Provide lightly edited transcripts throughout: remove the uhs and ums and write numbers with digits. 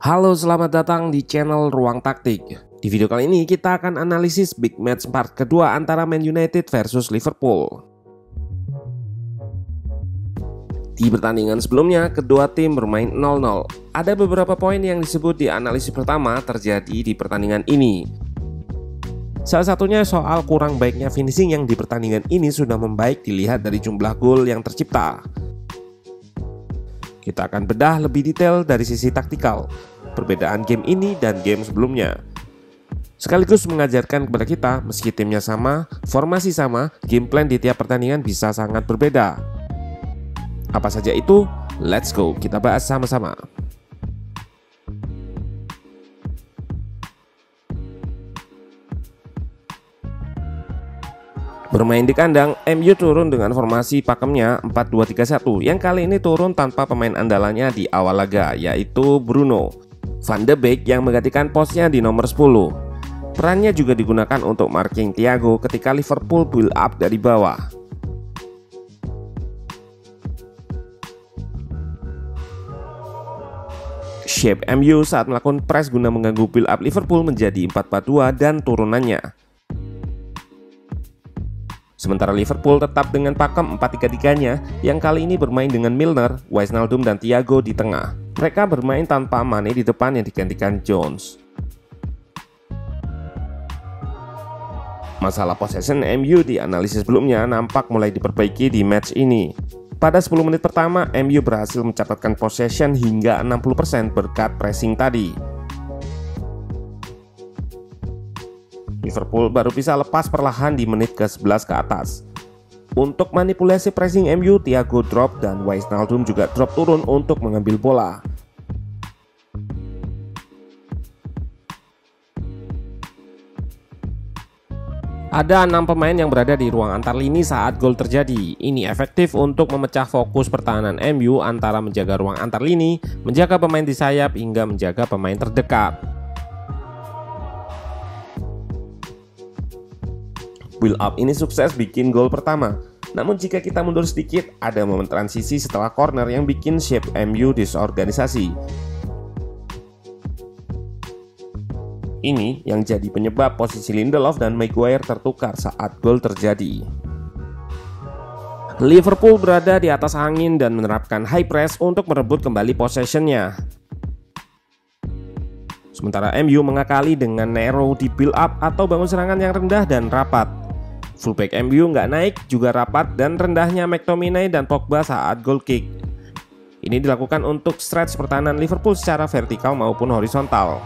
Halo, selamat datang di channel Ruang Taktik. Di video kali ini kita akan analisis big match part kedua antara Man United versus Liverpool. Di pertandingan sebelumnya, kedua tim bermain 0-0. Ada beberapa poin yang disebut di analisis pertama terjadi di pertandingan ini. Salah satunya soal kurang baiknya finishing yang di pertandingan ini sudah membaik dilihat dari jumlah gol yang tercipta. Kita akan bedah lebih detail dari sisi taktikal, perbedaan game ini dan game sebelumnya. Sekaligus mengajarkan kepada kita, meski timnya sama, formasi sama, game plan di tiap pertandingan bisa sangat berbeda. Apa saja itu? Let's go, kita bahas sama-sama. Bermain di kandang, MU turun dengan formasi pakemnya 4-2-3-1 yang kali ini turun tanpa pemain andalannya di awal laga, yaitu Bruno Van de Beek yang menggantikan posnya di nomor 10. Perannya juga digunakan untuk marking Thiago ketika Liverpool build up dari bawah. Shape MU saat melakukan press guna mengganggu build up Liverpool menjadi 4-4-2 dan turunannya. Sementara Liverpool tetap dengan pakem 4-3-3-nya yang kali ini bermain dengan Milner, Wijnaldum, dan Thiago di tengah. Mereka bermain tanpa Mane di depan yang digantikan Jones. Masalah possession MU di analisis sebelumnya nampak mulai diperbaiki di match ini. Pada 10 menit pertama, MU berhasil mencatatkan possession hingga 60% berkat pressing tadi. Liverpool baru bisa lepas perlahan di menit ke-11 ke atas. Untuk manipulasi pressing MU, Thiago drop dan Wijnaldum juga drop turun untuk mengambil bola. Ada 6 pemain yang berada di ruang antar lini saat gol terjadi. Ini efektif untuk memecah fokus pertahanan MU antara menjaga ruang antar lini, menjaga pemain di sayap, hingga menjaga pemain terdekat. Build up ini sukses bikin gol pertama. Namun jika kita mundur sedikit, ada momen transisi setelah corner yang bikin shape MU disorganisasi. Ini yang jadi penyebab posisi Lindelof dan Maguire tertukar saat gol terjadi. Liverpool berada di atas angin dan menerapkan high press untuk merebut kembali possession-nya. Sementara MU mengakali dengan narrow di build up atau bangun serangan yang rendah dan rapat. Fullback MU nggak naik, juga rapat dan rendahnya McTominay dan Pogba saat goal kick. Ini dilakukan untuk stretch pertahanan Liverpool secara vertikal maupun horizontal.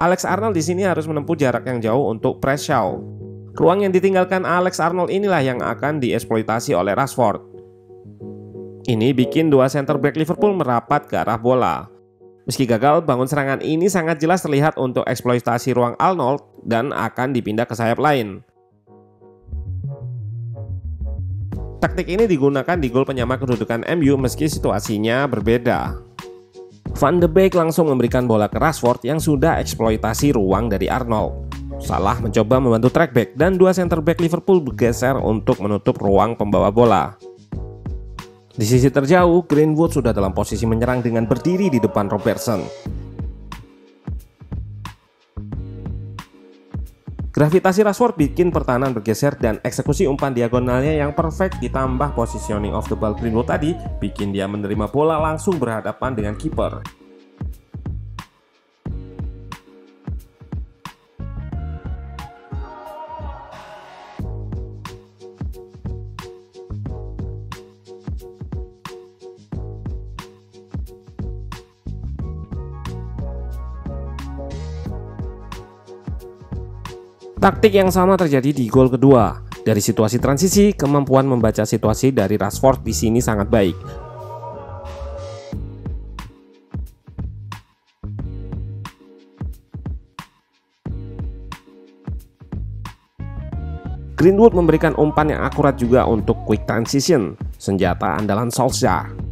Alex Arnold di sini harus menempuh jarak yang jauh untuk press Shaw. Ruang yang ditinggalkan Alex Arnold inilah yang akan dieksploitasi oleh Rashford. Ini bikin dua center back Liverpool merapat ke arah bola. Meski gagal, bangun serangan ini sangat jelas terlihat untuk eksploitasi ruang Arnold dan akan dipindah ke sayap lain. Taktik ini digunakan di gol penyama kedudukan MU meski situasinya berbeda. Van de Beek langsung memberikan bola ke Rashford yang sudah eksploitasi ruang dari Arnold. Salah mencoba membantu track back dan dua center back Liverpool bergeser untuk menutup ruang pembawa bola. Di sisi terjauh, Greenwood sudah dalam posisi menyerang dengan berdiri di depan Robertson. Gravitasi Rashford bikin pertahanan bergeser dan eksekusi umpan diagonalnya yang perfect ditambah positioning of the ball Greenwood tadi bikin dia menerima bola langsung berhadapan dengan kiper. Taktik yang sama terjadi di gol kedua. Dari situasi transisi, kemampuan membaca situasi dari Rashford di sini sangat baik. Greenwood memberikan umpan yang akurat juga untuk quick transition, senjata andalan Solskjaer.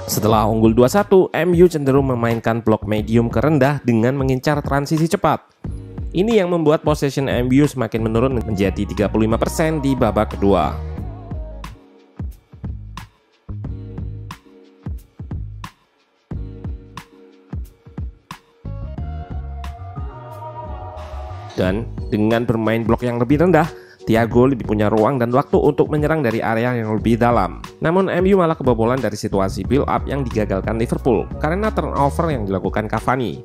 Setelah unggul 2-1, MU cenderung memainkan blok medium ke rendah dengan mengincar transisi cepat. Ini yang membuat possession MU semakin menurun menjadi 35% di babak kedua. Dan dengan bermain blok yang lebih rendah, Thiago lebih punya ruang dan waktu untuk menyerang dari area yang lebih dalam. Namun MU malah kebobolan dari situasi build up yang digagalkan Liverpool karena turnover yang dilakukan Cavani.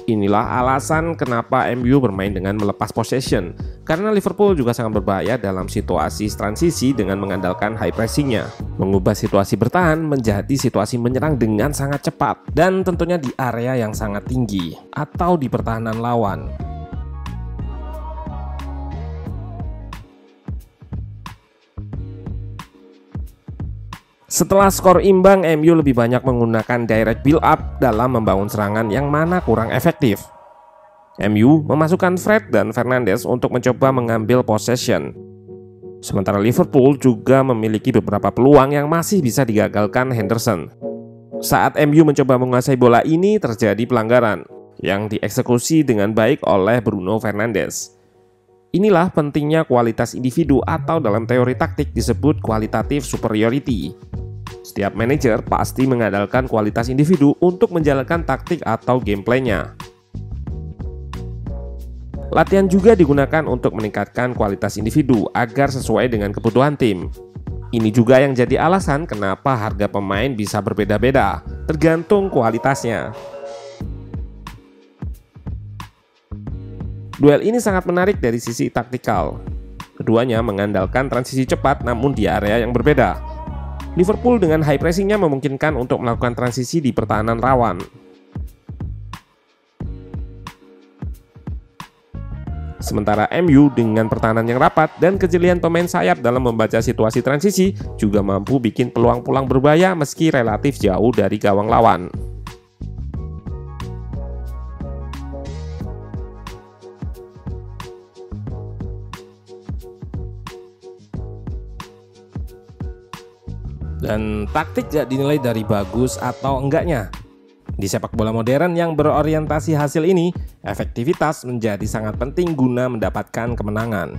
Inilah alasan kenapa MU bermain dengan melepas possession, karena Liverpool juga sangat berbahaya dalam situasi transisi dengan mengandalkan high pressingnya, mengubah situasi bertahan menjadi situasi menyerang dengan sangat cepat, dan tentunya di area yang sangat tinggi atau di pertahanan lawan. Setelah skor imbang, MU lebih banyak menggunakan direct build up dalam membangun serangan yang mana kurang efektif. MU memasukkan Fred dan Fernandes untuk mencoba mengambil possession. Sementara Liverpool juga memiliki beberapa peluang yang masih bisa digagalkan Henderson. Saat MU mencoba menguasai bola ini, terjadi pelanggaran yang dieksekusi dengan baik oleh Bruno Fernandes. Inilah pentingnya kualitas individu atau dalam teori taktik disebut qualitative superiority. Setiap manajer pasti mengandalkan kualitas individu untuk menjalankan taktik atau gameplaynya. Latihan juga digunakan untuk meningkatkan kualitas individu agar sesuai dengan kebutuhan tim. Ini juga yang jadi alasan kenapa harga pemain bisa berbeda-beda, tergantung kualitasnya. Duel ini sangat menarik dari sisi taktikal. Keduanya mengandalkan transisi cepat namun di area yang berbeda. Liverpool dengan high pressingnya memungkinkan untuk melakukan transisi di pertahanan rawan. Sementara MU dengan pertahanan yang rapat dan kejelian pemain sayap dalam membaca situasi transisi juga mampu bikin peluang-peluang berbahaya meski relatif jauh dari gawang lawan. Dan taktik tidak dinilai dari bagus atau enggaknya. Di sepak bola modern yang berorientasi hasil ini, efektivitas menjadi sangat penting guna mendapatkan kemenangan.